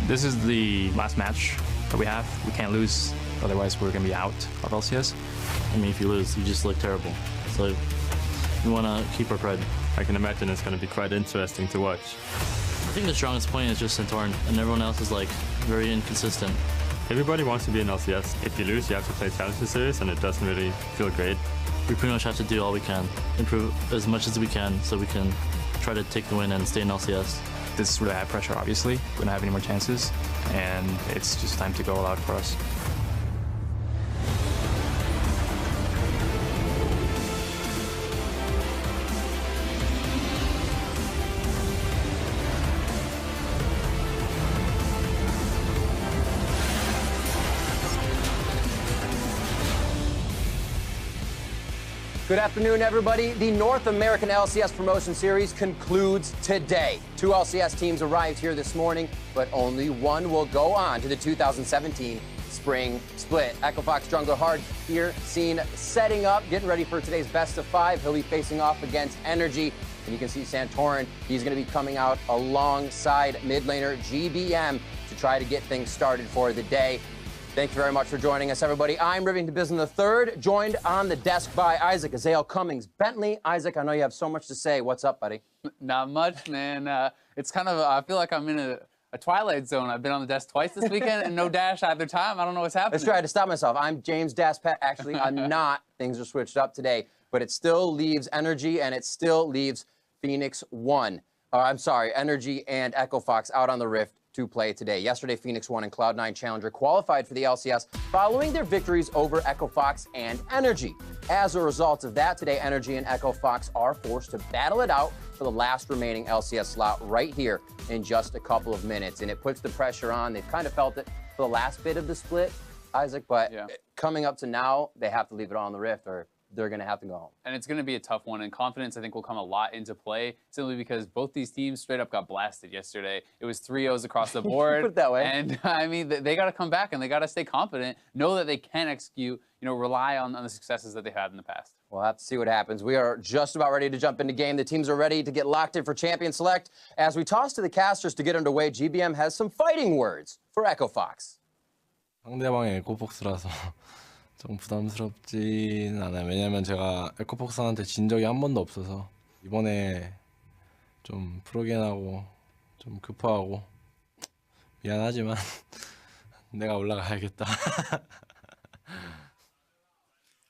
This is the last match that we have. We can't lose, otherwise we're gonna be out of LCS. I mean, if you lose, you just look terrible. So we want to keep our pride. I can imagine it's going to be quite interesting to watch. I think the strongest point is just Santorin, and everyone else is like very inconsistent. Everybody wants to be in LCS. If you lose, you have to play Challenger Series, and it doesn't really feel great. We pretty much have to do all we can, improve as much as we can, so we can try to take the win and stay in LCS. This is really high pressure, obviously. We don't have any more chances, and it's just time to go all out for us. Good afternoon, everybody. The North American LCS Promotion Series concludes today. 2 LCS teams arrived here this morning, but only one will go on to the 2017 Spring Split. EchoFox Jungle Hard here, seen setting up, getting ready for today's best of 5. He'll be facing off against NRG, and you can see Santorin. He's going to be coming out alongside mid laner GBM to try to get things started for the day. Thank you very much for joining us, everybody. I'm Rivington Bisson III, joined on the desk by Isaac Azale Cummings Bentley. Isaac, I know you have so much to say. What's up, buddy? Not much, man. It's kind of, I feel like I'm in a twilight zone. I've been on the desk twice this weekend and no dash either time. I don't know what's happening. Let's try to stop myself. I'm James Daspet. Actually, I'm not. Things are switched up today, but it still leaves NRG and it still leaves Phoenix 1. I'm sorry, NRG and EchoFox out on the Rift to play today. Yesterday, Phoenix 1 and Cloud9 Challenger qualified for the LCS following their victories over EchoFox and NRG. As a result of that, today NRG and EchoFox are forced to battle it out for the last remaining LCS slot right here in just a couple of minutes. And it puts the pressure on. They've kind of felt it for the last bit of the split, Isaac, but coming up to now, they have to leave it all on the Rift or they're going to have to go home. And it's going to be a tough one, and confidence, I think, will come a lot into play, simply because both these teams straight up got blasted yesterday. It was 3-0s across the board. Put it that way. And, I mean, they got to come back, and they got to stay confident, know that they can execute, you know, rely on the successes that they've had in the past. We'll have to see what happens. We are just about ready to jump into game. The teams are ready to get locked in for Champion Select. As we toss to the casters to get underway, GBM has some fighting words for EchoFox. 상대방이 에코폭스라서 좀 부담스럽지는 않아요. 왜냐면 제가 에코폭스한테 진 적이 한 번도 없어서 이번에 좀 프로겐하고 좀 급하고 미안하지만 내가 올라가야겠다.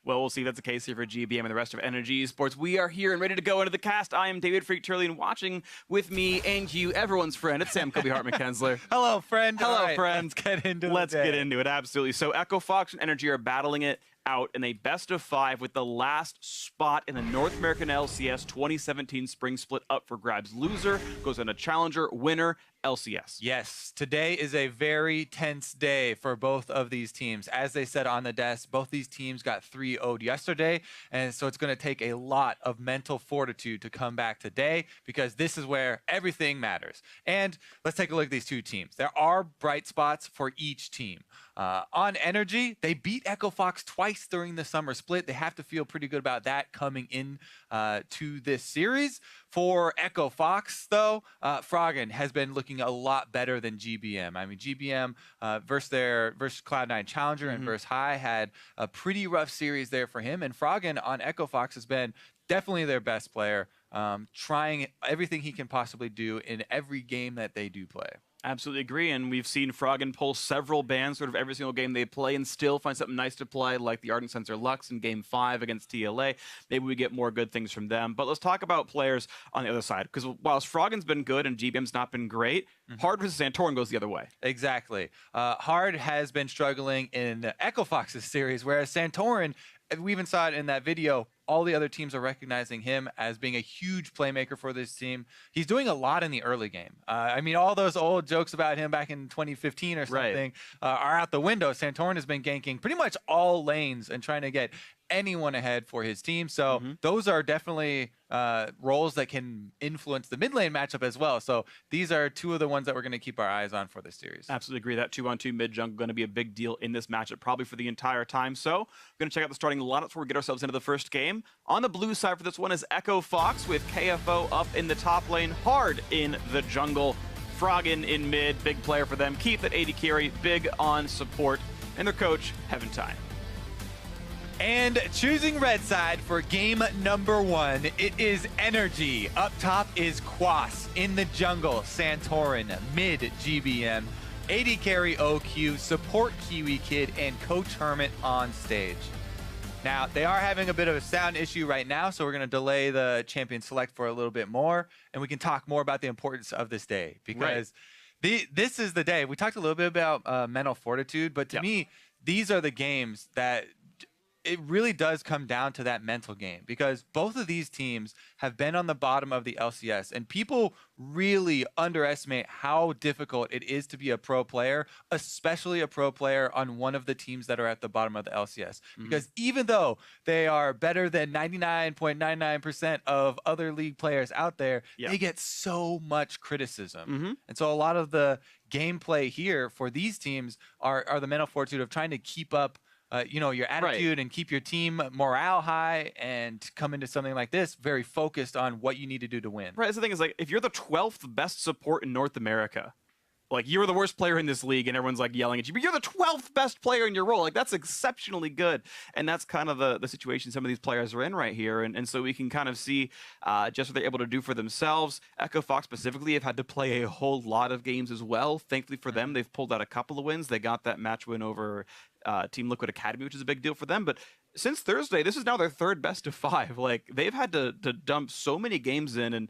Well, we'll see if that's the case here for GBM and the rest of NRG Esports. We are here and ready to go into the cast. I am David Freak Turley, and watching with me and you, everyone's friend, it's Sam Kobe Hartman Kensler. Hello, friend. Hello, friend. Let's get into it. Let's get into it, absolutely. So EchoFox and NRG are battling it out in a best of 5 with the last spot in the North American LCS 2017 Spring Split up for grabs. Loser goes on a Challenger, winner LCS. Yes, today is a very tense day for both of these teams. As they said on the desk, both these teams got 3-0'd yesterday, and so it's going to take a lot of mental fortitude to come back today, because this is where everything matters. And let's take a look at these two teams. There are bright spots for each team. On NRG, they beat EchoFox twice during the summer split. They have to feel pretty good about that coming in to this series. For EchoFox, though, Froggen has been looking a lot better than GBM. I mean, GBM versus Cloud9 Challenger and versus High had a pretty rough series there for him. And Froggen on EchoFox has been definitely their best player, trying everything he can possibly do in every game that they do play. Absolutely agree, and we've seen Froggen pull several bans sort of every single game they play and still find something nice to play, like the Ardent Sensor Lux in Game 5 against TLA. Maybe we get more good things from them. But let's talk about players on the other side, because whilst Froggen's been good and GBM's not been great, Hard versus Santorin goes the other way. Exactly. Hard has been struggling in EchoFox's series, whereas Santorin, we even saw it in that video, all the other teams are recognizing him as being a huge playmaker for this team. He's doing a lot in the early game. I mean, all those old jokes about him back in 2015 or something are out the window. Santorin has been ganking pretty much all lanes and trying to get anyone ahead for his team. So those are definitely roles that can influence the mid lane matchup as well. So these are two of the ones that we're going to keep our eyes on for this series. Absolutely agree. That 2-on-2 mid jungle going to be a big deal in this matchup, probably for the entire time. So we're going to check out the starting lineup before we get ourselves into the first game. On the blue side for this one is EchoFox with KFO up in the top lane, Hard in the jungle. Froggen in mid, big player for them. Keith at AD carry, big on support. And their coach, Heaven Time. And choosing red side for game number 1, it is NRG. Up top is Quas. In the jungle, Santorin. Mid, GBM. AD carry, OQ. Support, Kiwi Kid. And Coach Hermit on stage. Now, they are having a bit of a sound issue right now, so we're going to delay the champion select for a little bit more, and we can talk more about the importance of this day, because this is the day. We talked a little bit about mental fortitude, but to me, these are the games that it really does come down to that mental game, because both of these teams have been on the bottom of the LCS, and people really underestimate how difficult it is to be a pro player, especially a pro player on one of the teams that are at the bottom of the LCS. Because even though they are better than 99.99% of other league players out there, they get so much criticism. And so a lot of the gameplay here for these teams are the mental fortitude of trying to keep up your attitude and keep your team morale high and come into something like this very focused on what you need to do to win. Right. That's the thing is, like, if you're the 12th best support in North America, like, you're the worst player in this league and everyone's like yelling at you, but you're the 12th best player in your role. Like, that's exceptionally good. And that's kind of the situation some of these players are in right here. And so we can kind of see just what they're able to do for themselves. Echo Fox specifically have had to play a whole lot of games as well. Thankfully for them, they've pulled out a couple of wins. They got that match win over Team Liquid Academy, which is a big deal for them. But since Thursday, this is now their 3rd best of 5. Like, they've had to dump so many games in and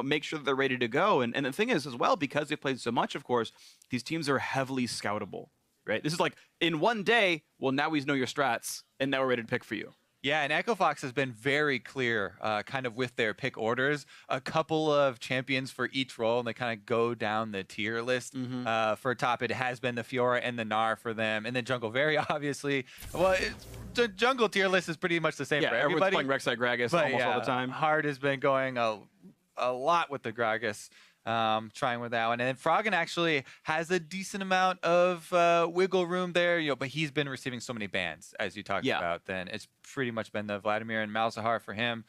make sure that they're ready to go. And the thing is, as well, because they've played so much, of course, these teams are heavily scoutable, right? This is like, in one day, well, now we know your strats, and now we're ready to pick for you. Yeah, and Echo Fox has been very clear kind of with their pick orders. A couple of champions for each role, and they kind of go down the tier list. For top, it has been the Fiora and the Gnar for them. And then jungle, very obviously. Well, the jungle tier list is pretty much the same for everybody. Everyone's playing Rek'Sai Gragas almost all the time. Hard has been going a lot with the Gragas. Trying with that one. And then Froggen actually has a decent amount of wiggle room there, but he's been receiving so many bans, as you talked about. Then it's pretty much been the Vladimir and Malzahar for him.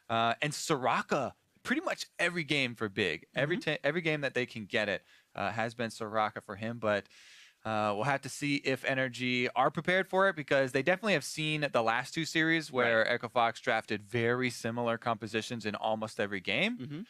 And Soraka, pretty much every game for Big. Every game that they can get it has been Soraka for him. But we'll have to see if NRG are prepared for it, because they definitely have seen the last 2 series where Echo Fox drafted very similar compositions in almost every game.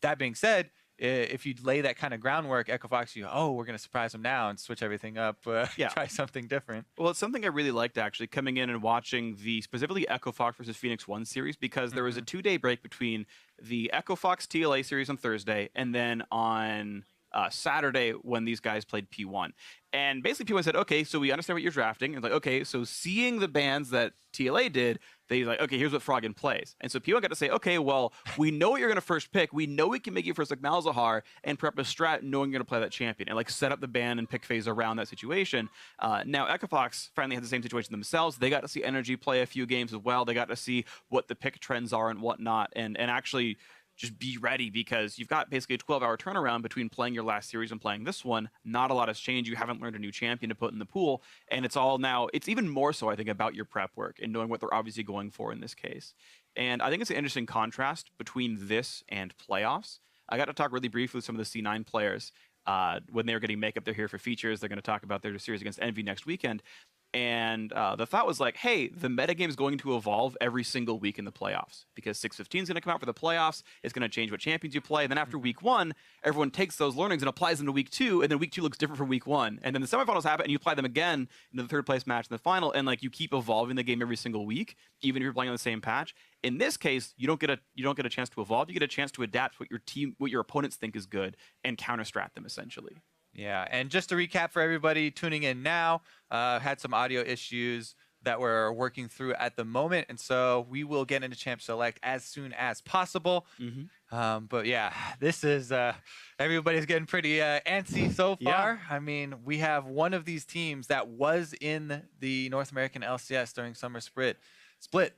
That being said, if you lay that kind of groundwork, Echo Fox, we're going to surprise them now and switch everything up, try something different. Well, it's something I really liked, actually, coming in and watching the specifically Echo Fox versus Phoenix 1 series, because there was a 2-day break between the Echo Fox TLA series on Thursday and then on Saturday when these guys played P1. And basically P1 said, okay, so we understand what you're drafting. And like, okay, so seeing the bans that TLA did, they like, okay, here's what Froggen plays. And so P1 got to say, okay, well, we know what you're going to first pick. We know we can make you first like Malzahar and prep a strat knowing you're going to play that champion and like set up the ban and pick phase around that situation. Now Echo Fox finally had the same situation themselves. They got to see NRG play a few games as well. They got to see what the pick trends are and whatnot, and actually just be ready, because you've got basically a 12-hour turnaround between playing your last series and playing this one. Not a lot has changed. You haven't learned a new champion to put in the pool, and it's all now, it's even more so, I think, about your prep work and knowing what they're obviously going for in this case. And I think it's an interesting contrast between this and playoffs. I got to talk really briefly with some of the C9 players when they were getting makeup. They're here for features. They're going to talk about their series against Envy next weekend. And the thought was like, hey, the metagame is going to evolve every single week in the playoffs, because 615 is going to come out for the playoffs. It's going to change what champions you play. And then after week 1, everyone takes those learnings and applies them to week 2. And then week 2 looks different from week 1. And then the semifinals happen and you apply them again in the 3rd place match in the final. And like, you keep evolving the game every single week, even if you're playing on the same patch. In this case, you don't get a chance to evolve. You get a chance to adapt what your opponents think is good and counter strat them essentially. Yeah, and just to recap for everybody tuning in now, had some audio issues that we're working through at the moment, and so we will get into Champ Select as soon as possible. But yeah, this is everybody's getting pretty antsy so far. I mean, we have one of these teams that was in the North American LCS during Summer Split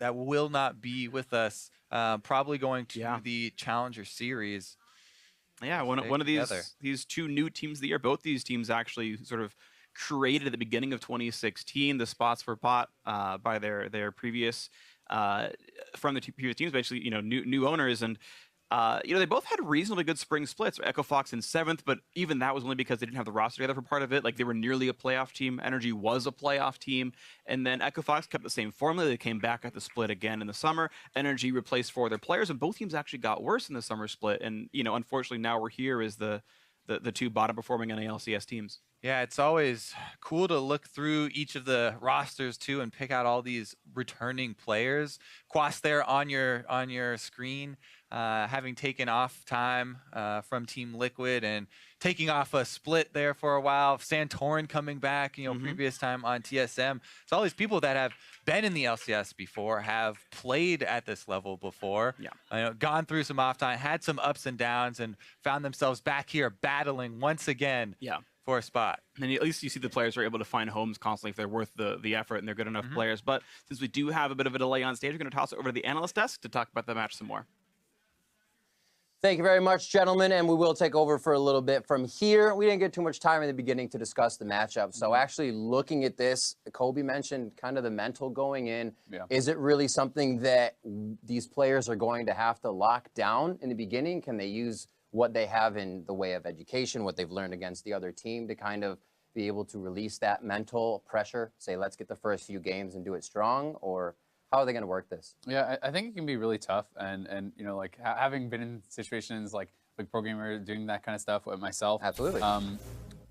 that will not be with us, probably going to the Challenger Series. Yeah, one of these 2 new teams of the year. Both these teams actually sort of created at the beginning of 2016. The spots were bought by their previous from the previous teams, basically, new owners. And They both had reasonably good spring splits. Echo Fox in 7th, but even that was only because they didn't have the roster together for part of it. Like, they were nearly a playoff team. NRG was a playoff team. And then Echo Fox kept the same formula. They came back at the split again in the summer. NRG replaced 4 of their players, and both teams actually got worse in the summer split. And, unfortunately, now we're here as the 2 bottom performing NALCS teams. Yeah, it's always cool to look through each of the rosters too and pick out all these returning players. Quas there on your screen, having taken off time from Team Liquid and taking off a split there for a while. Santorin coming back, previous time on TSM. So all these people that have been in the LCS before, have played at this level before, gone through some off time, had some ups and downs, and found themselves back here battling once again. For a spot. And at least you see the players are able to find homes constantly if they're worth the effort and they're good enough players. But since we do have a bit of a delay on stage, we're going to toss it over to the analyst desk to talk about the match some more. Thank you very much, gentlemen, and we will take over for a little bit from here. We didn't get too much time in the beginning to discuss the matchup, so actually looking at this, Kobe mentioned kind of the mental going in. Is it really something that these players are going to have to lock down in the beginning? Can they use what they have in the way of education, what they've learned against the other team to kind of be able to release that mental pressure, say, let's get the first few games and do it strong? Or how are they going to work this? Yeah, I think it can be really tough. And like having been in situations like pro gamer doing that kind of stuff with myself. Absolutely.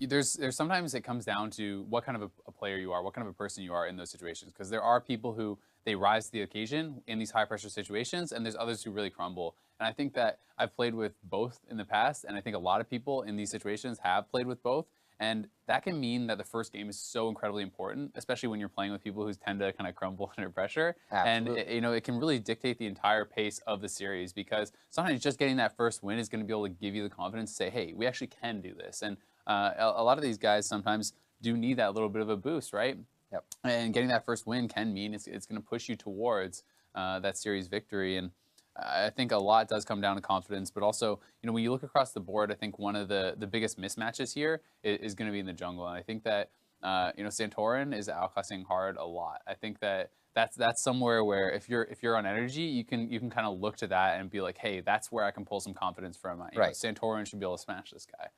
There's sometimes it comes down to what kind of a player you are, what kind of a person you are in those situations. Because there are people who they rise to the occasion in these high pressure situations, and there's others who really crumble. And I think that I've played with both in the past, and I think a lot of people in these situations have played with both. And that can mean that the first game is so incredibly important, especially when you're playing with people who tend to kind of crumble under pressure. Absolutely. And it can really dictate the entire pace of the series, because sometimes just getting that first win is going to be able to give you the confidence to say, hey, we actually can do this. And a lot of these guys sometimes do need that little bit of a boost, right? Yep. And getting that first win can mean it's going to push you towards that series victory. And I think a lot does come down to confidence, but also, when you look across the board, I think one of the biggest mismatches here is going to be in the jungle. And I think that, Santorin is outclassing hard a lot. I think that's somewhere where if you're on energy, you can kind of look to that and be like, hey, that's where I can pull some confidence from. Right. Santorin should be able to smash this guy.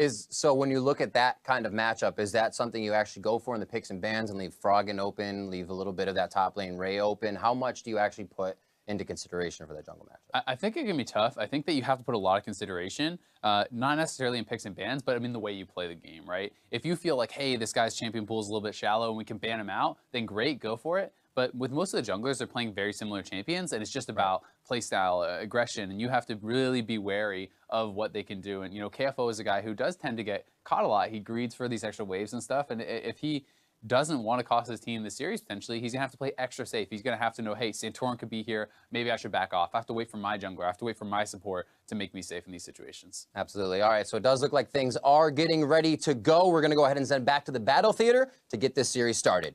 So when you look at that kind of matchup, is that something you actually go for in the picks and bans and leave Froggen open, leave a little bit of that top lane Ray open? How much do you actually put into consideration for that jungle matchup? I think it can be tough. I think that you have to put a lot of consideration, not necessarily in picks and bans, but I mean the way you play the game, right? If you feel like, hey, this guy's champion pool is a little bit shallow and we can ban him out, then great, go for it. But with most of the junglers, they're playing very similar champions, and it's just about playstyle, aggression, and you have to really be wary of what they can do. And, KFO is a guy who does tend to get caught a lot. He greeds for these extra waves and stuff, and if he doesn't want to cost his team the series, potentially, he's going to have to play extra safe. He's going to have to know, hey, Santorin could be here. Maybe I should back off. I have to wait for my jungler. I have to wait for my support to make me safe in these situations. Absolutely. All right, so it does look like things are getting ready to go. We're going to go ahead and send back to the battle theater to get this series started.